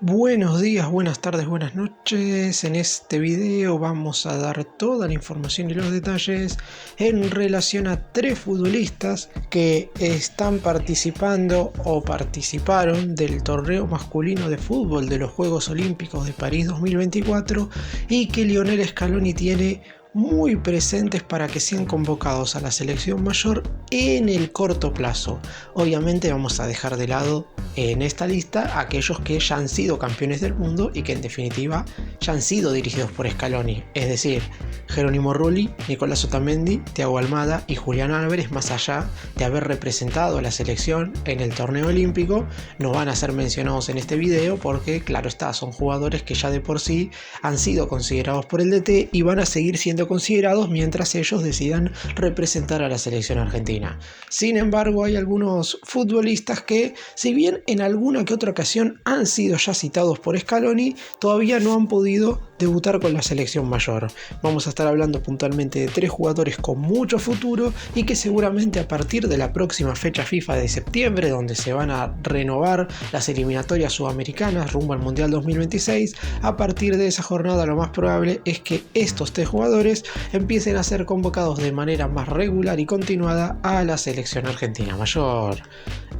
Buenos días, buenas tardes, buenas noches. En este video vamos a dar toda la información y los detalles en relación a tres futbolistas que están participando o participaron del torneo masculino de fútbol de los Juegos Olímpicos de París 2024 y que Lionel Scaloni tiene muy presentes para que sean convocados a la selección mayor en el corto plazo. Obviamente vamos a dejar de lado en esta lista aquellos que ya han sido campeones del mundo y que en definitiva ya han sido dirigidos por Scaloni, es decir, Jerónimo Rulli, Nicolás Otamendi, Thiago Almada y Julián Álvarez. Más allá de haber representado a la selección en el torneo olímpico, no van a ser mencionados en este video porque claro está, son jugadores que ya de por sí han sido considerados por el DT y van a seguir siendo considerados mientras ellos decidan representar a la selección argentina. Sin embargo, hay algunos futbolistas que, si bien en alguna que otra ocasión han sido ya citados por Scaloni, todavía no han podido debutar con la selección mayor. Vamos a estar hablando puntualmente de tres jugadores con mucho futuro y que seguramente a partir de la próxima fecha FIFA de septiembre, donde se van a renovar las eliminatorias sudamericanas rumbo al Mundial 2026, a partir de esa jornada lo más probable es que estos tres jugadores empiecen a ser convocados de manera más regular y continuada a la selección argentina mayor.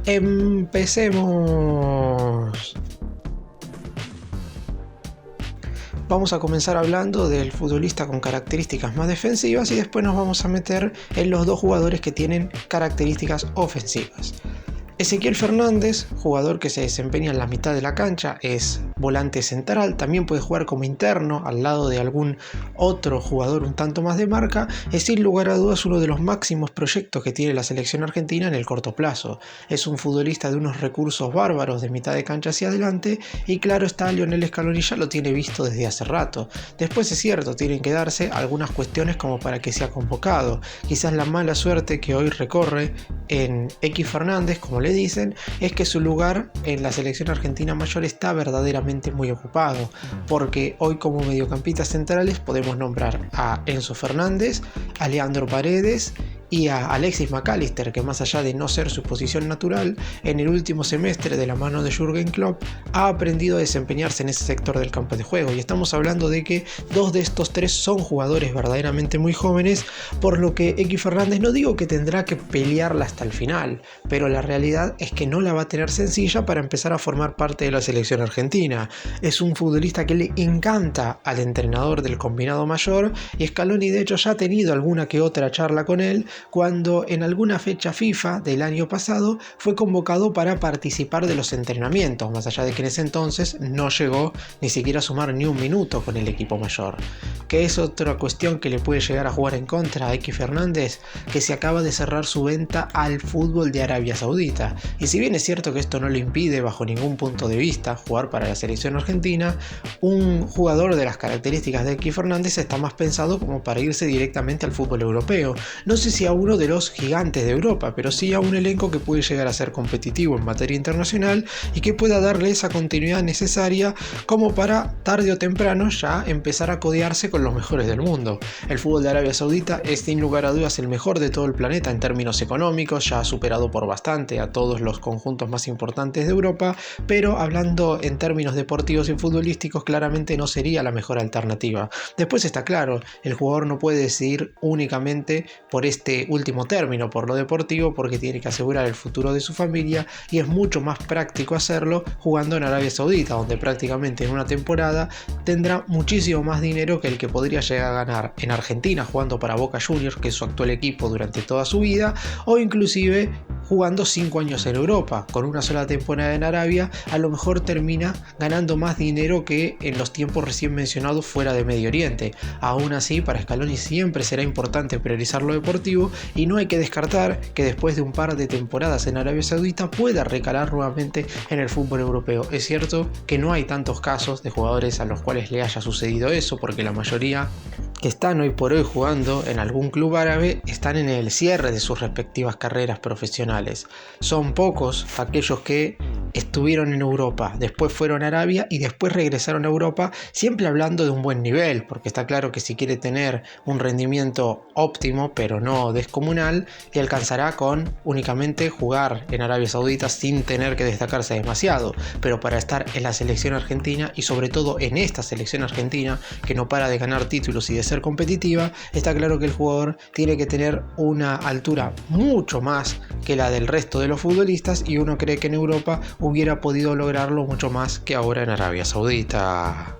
Empecemos. Vamos a comenzar hablando del futbolista con características más defensivas y después nos vamos a meter en los dos jugadores que tienen características ofensivas. Ezequiel Fernández, jugador que se desempeña en la mitad de la cancha, es volante central, también puede jugar como interno al lado de algún otro jugador un tanto más de marca. Es sin lugar a dudas uno de los máximos proyectos que tiene la selección argentina en el corto plazo. Es un futbolista de unos recursos bárbaros de mitad de cancha hacia adelante y claro está, Lionel Scaloni ya lo tiene visto desde hace rato. Después es cierto, tienen que darse algunas cuestiones como para que sea convocado. Quizás la mala suerte que hoy recorre en X Fernández, como le dicen, es que su lugar en la selección argentina mayor está verdaderamente muy ocupado, porque hoy como mediocampistas centrales podemos nombrar a Enzo Fernández, a Leandro Paredes y a Alexis McAllister, que más allá de no ser su posición natural, en el último semestre de la mano de Jürgen Klopp ha aprendido a desempeñarse en ese sector del campo de juego, y estamos hablando de que dos de estos tres son jugadores verdaderamente muy jóvenes, por lo que X Fernández no digo que tendrá que pelearla hasta el final, pero la realidad es que no la va a tener sencilla para empezar a formar parte de la selección argentina. Es un futbolista que le encanta al entrenador del combinado mayor y Scaloni de hecho ya ha tenido alguna que otra charla con él cuando en alguna fecha FIFA del año pasado fue convocado para participar de los entrenamientos, más allá de que en ese entonces no llegó ni siquiera a sumar ni un minuto con el equipo mayor. Que es otra cuestión que le puede llegar a jugar en contra a X Fernández, que se acaba de cerrar su venta al fútbol de Arabia Saudita, y si bien es cierto que esto no le impide bajo ningún punto de vista jugar para la selección argentina, un jugador de las características de X Fernández está más pensado como para irse directamente al fútbol europeo. No sé si a uno de los gigantes de Europa, pero sí a un elenco que puede llegar a ser competitivo en materia internacional y que pueda darle esa continuidad necesaria como para tarde o temprano ya empezar a codearse con los mejores del mundo. El fútbol de Arabia Saudita es sin lugar a dudas el mejor de todo el planeta en términos económicos, ya ha superado por bastante a todos los conjuntos más importantes de Europa, pero hablando en términos deportivos y futbolísticos claramente no sería la mejor alternativa. Después está claro, el jugador no puede decidir únicamente por este último término, por lo deportivo, porque tiene que asegurar el futuro de su familia y es mucho más práctico hacerlo jugando en Arabia Saudita, donde prácticamente en una temporada tendrá muchísimo más dinero que el que podría llegar a ganar en Argentina jugando para Boca Juniors, que es su actual equipo durante toda su vida, o inclusive jugando 5 años en Europa. Con una sola temporada en Arabia a lo mejor termina ganando más dinero que en los tiempos recién mencionados fuera de Medio Oriente. Aún así, para Scaloni siempre será importante priorizar lo deportivo y no hay que descartar que después de un par de temporadas en Arabia Saudita pueda recalar nuevamente en el fútbol europeo. Es cierto que no hay tantos casos de jugadores a los cuales le haya sucedido eso, porque la mayoría que están hoy por hoy jugando en algún club árabe están en el cierre de sus respectivas carreras profesionales. Son pocos aquellos que estuvieron en Europa, después fueron a Arabia y después regresaron a Europa, siempre hablando de un buen nivel, porque está claro que si quiere tener un rendimiento óptimo, pero no descomunal, le alcanzará con únicamente jugar en Arabia Saudita sin tener que destacarse demasiado, pero para estar en la selección argentina y sobre todo en esta selección argentina que no para de ganar títulos y de ser competitiva, está claro que el jugador tiene que tener una altura mucho más que la del resto de los futbolistas, y uno cree que en Europa hubiera podido lograrlo mucho más que ahora en Arabia Saudita.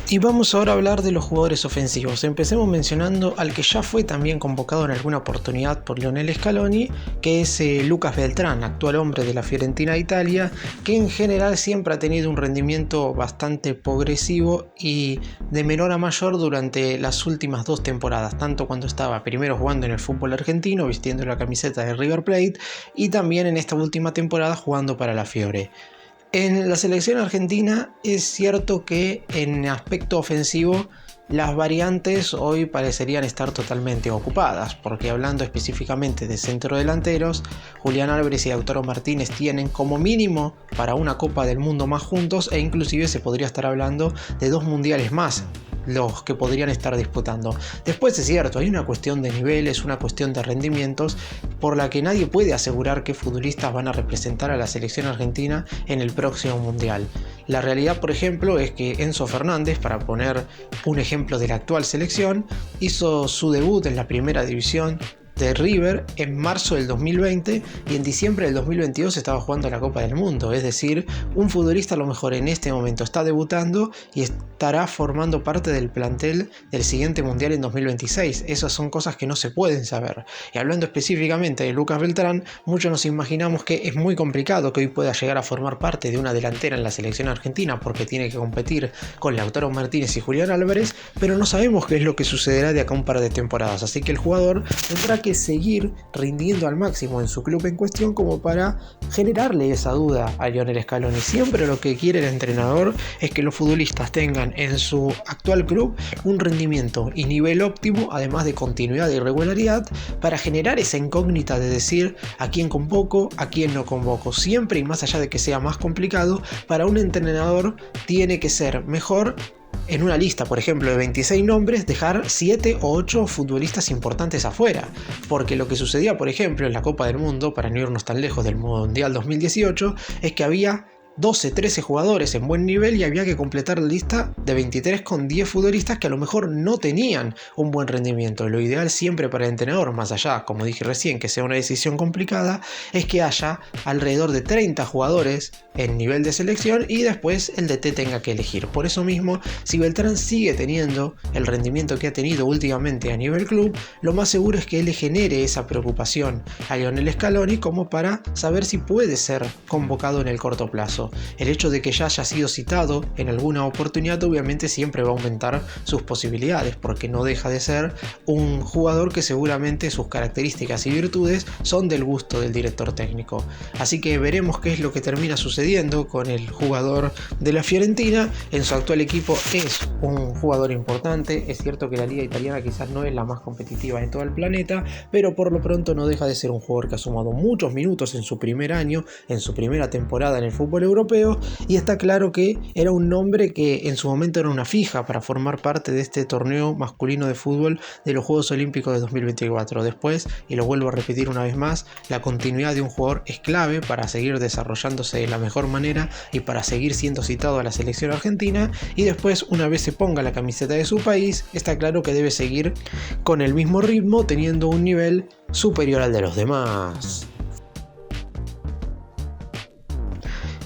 Y vamos ahora a hablar de los jugadores ofensivos. Empecemos mencionando al que ya fue también convocado en alguna oportunidad por Lionel Scaloni, que es Lucas Beltrán, actual hombre de la Fiorentina de Italia, que en general siempre ha tenido un rendimiento bastante progresivo y de menor a mayor durante las últimas 2 temporadas, tanto cuando estaba primero jugando en el fútbol argentino, vistiendo la camiseta de River Plate, y también en esta última temporada jugando para la Fiore. En la selección argentina es cierto que en aspecto ofensivo las variantes hoy parecerían estar totalmente ocupadas, porque hablando específicamente de centrodelanteros, Julián Álvarez y Lautaro Martínez tienen como mínimo para una Copa del Mundo más juntos, e inclusive se podría estar hablando de 2 mundiales más los que podrían estar disputando. Después es cierto, hay una cuestión de niveles, una cuestión de rendimientos por la que nadie puede asegurar qué futbolistas van a representar a la selección argentina en el próximo mundial. La realidad, por ejemplo, es que Enzo Fernández, para poner un ejemplo de la actual selección, hizo su debut en la primera división de River en marzo del 2020 y en diciembre del 2022 estaba jugando la Copa del Mundo. Es decir, un futbolista a lo mejor en este momento está debutando y estará formando parte del plantel del siguiente mundial en 2026. Esas son cosas que no se pueden saber. Y hablando específicamente de Lucas Beltrán, muchos nos imaginamos que es muy complicado que hoy pueda llegar a formar parte de una delantera en la selección argentina porque tiene que competir con Lautaro Martínez y Julián Álvarez, pero no sabemos qué es lo que sucederá de acá a un par de temporadas, así que el jugador tendrá que seguir rindiendo al máximo en su club en cuestión como para generarle esa duda a Lionel Scaloni. Siempre lo que quiere el entrenador es que los futbolistas tengan en su actual club un rendimiento y nivel óptimo, además de continuidad y regularidad, para generar esa incógnita de decir a quién convoco, a quién no convoco. Siempre, y más allá de que sea más complicado, para un entrenador tiene que ser mejor en una lista, por ejemplo, de 26 nombres, dejar 7 o 8 futbolistas importantes afuera. Porque lo que sucedía, por ejemplo, en la Copa del Mundo, para no irnos tan lejos del Mundial 2018, es que había 12, 13 jugadores en buen nivel y había que completar la lista de 23 con 10 futbolistas que a lo mejor no tenían un buen rendimiento. Lo ideal siempre para el entrenador, más allá, como dije recién, que sea una decisión complicada, es que haya alrededor de 30 jugadores en nivel de selección y después el DT tenga que elegir. Por eso mismo, si Beltrán sigue teniendo el rendimiento que ha tenido últimamente a nivel club, lo más seguro es que él le genere esa preocupación a Lionel Scaloni como para saber si puede ser convocado en el corto plazo. El hecho de que ya haya sido citado en alguna oportunidad obviamente siempre va a aumentar sus posibilidades, porque no deja de ser un jugador que seguramente sus características y virtudes son del gusto del director técnico. Así que veremos qué es lo que termina sucediendo con el jugador de la Fiorentina. En su actual equipo es un jugador importante. Es cierto que la liga italiana quizás no es la más competitiva de todo el planeta, pero por lo pronto no deja de ser un jugador que ha sumado muchos minutos en su primer año, en su primera temporada en el fútbol europeo, y está claro que era un nombre que en su momento era una fija para formar parte de este torneo masculino de fútbol de los Juegos Olímpicos de 2024. Después, y lo vuelvo a repetir una vez más, la continuidad de un jugador es clave para seguir desarrollándose de la mejor manera y para seguir siendo citado a la selección argentina, y después, una vez se ponga la camiseta de su país, está claro que debe seguir con el mismo ritmo, teniendo un nivel superior al de los demás.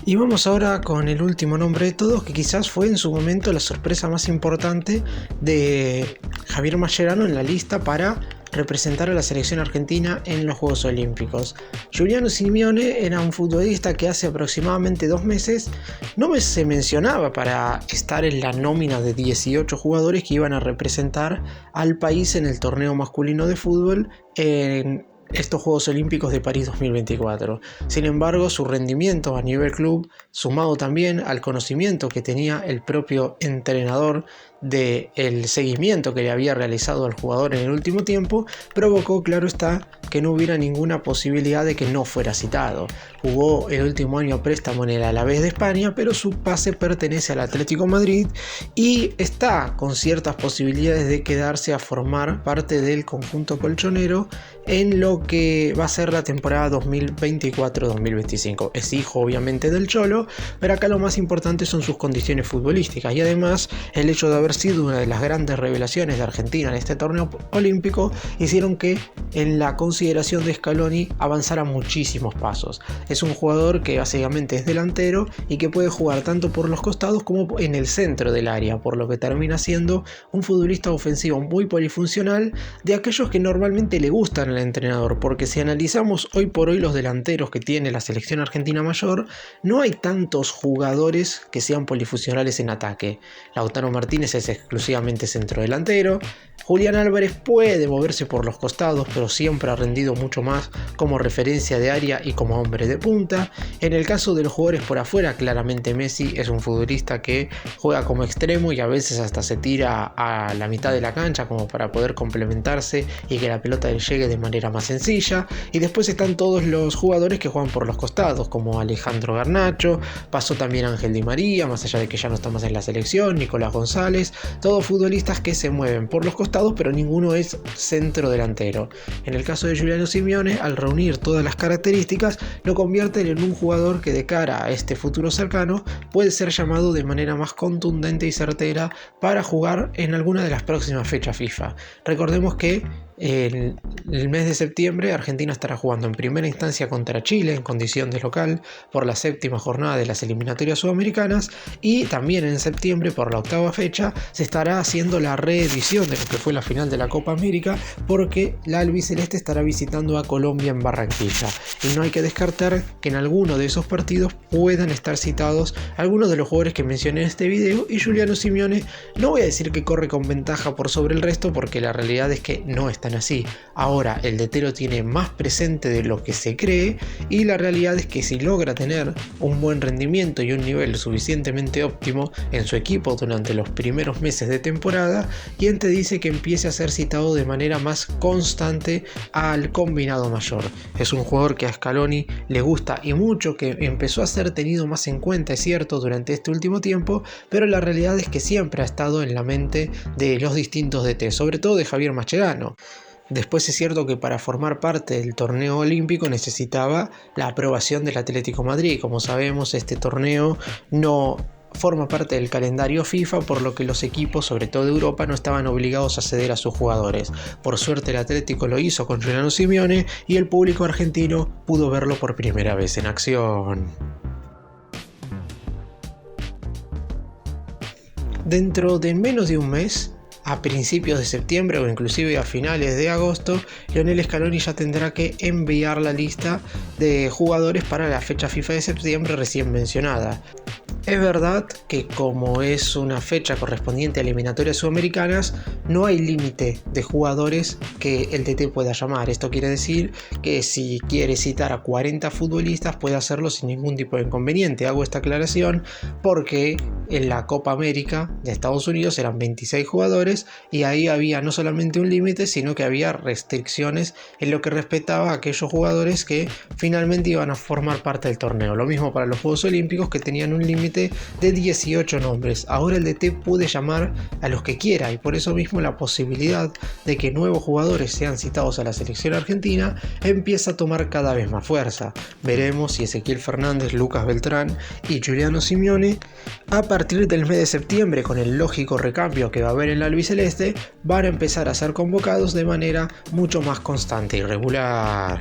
Y vamos ahora con el último nombre de todos, que quizás fue en su momento la sorpresa más importante de Javier Mascherano en la lista para representar a la selección argentina en los Juegos Olímpicos. Giuliano Simeone era un futbolista que hace aproximadamente 2 meses no se mencionaba para estar en la nómina de 18 jugadores que iban a representar al país en el torneo masculino de fútbol en estos Juegos Olímpicos de París 2024. Sin embargo, su rendimiento a nivel club, sumado también al conocimiento que tenía el propio entrenador del seguimiento que le había realizado al jugador en el último tiempo, provocó, claro está, que no hubiera ninguna posibilidad de que no fuera citado. Jugó el último año a préstamo en el Alavés de España, pero su pase pertenece al Atlético Madrid y está con ciertas posibilidades de quedarse a formar parte del conjunto colchonero en lo que va a ser la temporada 2024-2025. Es hijo obviamente del Cholo, pero acá lo más importante son sus condiciones futbolísticas y además el hecho de haber sido una de las grandes revelaciones de Argentina en este torneo olímpico hicieron que en la consideración de Scaloni avanzara muchísimos pasos. Es un jugador que básicamente es delantero y que puede jugar tanto por los costados como en el centro del área, por lo que termina siendo un futbolista ofensivo muy polifuncional, de aquellos que normalmente le gustan al entrenador, porque si analizamos hoy por hoy los delanteros que tiene la selección argentina mayor, no hay tantos jugadores que sean polifuncionales en ataque. Lautaro Martínez es exclusivamente centrodelantero, Julián Álvarez puede moverse por los costados, pero siempre ha rendido mucho más como referencia de área y como hombre de punta. En el caso de los jugadores por afuera, claramente Messi es un futbolista que juega como extremo y a veces hasta se tira a la mitad de la cancha como para poder complementarse y que la pelota le llegue de manera más sencilla. Y después están todos los jugadores que juegan por los costados, como Alejandro Garnacho, pasó también Ángel Di María, más allá de que ya no está más en la selección, Nicolás González, todos futbolistas que se mueven por los costados, pero ninguno es centro delantero. En el caso de Giuliano Simeone, al reunir todas las características, lo convierten en un jugador que de cara a este futuro cercano puede ser llamado de manera más contundente y certera para jugar en alguna de las próximas fechas FIFA. Recordemos que en el mes de septiembre Argentina estará jugando en primera instancia contra Chile en condición de local por la 7ª jornada de las eliminatorias sudamericanas, y también en septiembre por la 8ª fecha se estará haciendo la reedición de lo que fue la final de la Copa América, porque la albiceleste estará visitando a Colombia en Barranquilla y no hay que descartar que en alguno de esos partidos puedan estar citados algunos de los jugadores que mencioné en este video, y Giuliano Simeone no voy a decir que corre con ventaja por sobre el resto, porque la realidad es que no está así. Ahora el DT lo tiene más presente de lo que se cree, y la realidad es que si logra tener un buen rendimiento y un nivel suficientemente óptimo en su equipo durante los primeros meses de temporada, quien te dice que empiece a ser citado de manera más constante al combinado mayor. Es un jugador que a Scaloni le gusta y mucho, que empezó a ser tenido más en cuenta, es cierto, durante este último tiempo, pero la realidad es que siempre ha estado en la mente de los distintos DT, sobre todo de Javier Mascherano. Después es cierto que para formar parte del torneo olímpico necesitaba la aprobación del Atlético Madrid. Como sabemos, este torneo no forma parte del calendario FIFA, por lo que los equipos, sobre todo de Europa, no estaban obligados a ceder a sus jugadores. Por suerte el Atlético lo hizo con Giuliano Simeone y el público argentino pudo verlo por primera vez en acción. Dentro de menos de un mes, a principios de septiembre o inclusive a finales de agosto, Lionel Scaloni ya tendrá que enviar la lista de jugadores para la fecha FIFA de septiembre recién mencionada. Es verdad que como es una fecha correspondiente a eliminatorias sudamericanas, no hay límite de jugadores que el DT pueda llamar. Esto quiere decir que si quiere citar a 40 futbolistas puede hacerlo sin ningún tipo de inconveniente. Hago esta aclaración porque en la Copa América de Estados Unidos eran 26 jugadores y ahí había no solamente un límite, sino que había restricciones en lo que respectaba a aquellos jugadores que finalmente iban a formar parte del torneo. Lo mismo para los Juegos Olímpicos, que tenían un límite de 18 nombres. Ahora el DT puede llamar a los que quiera, y por eso mismo la posibilidad de que nuevos jugadores sean citados a la selección argentina empieza a tomar cada vez más fuerza. Veremos si Ezequiel Fernández, Lucas Beltrán y Giuliano Simeone, a partir del mes de septiembre, con el lógico recambio que va a haber en la albiceleste, van a empezar a ser convocados de manera mucho más constante y regular.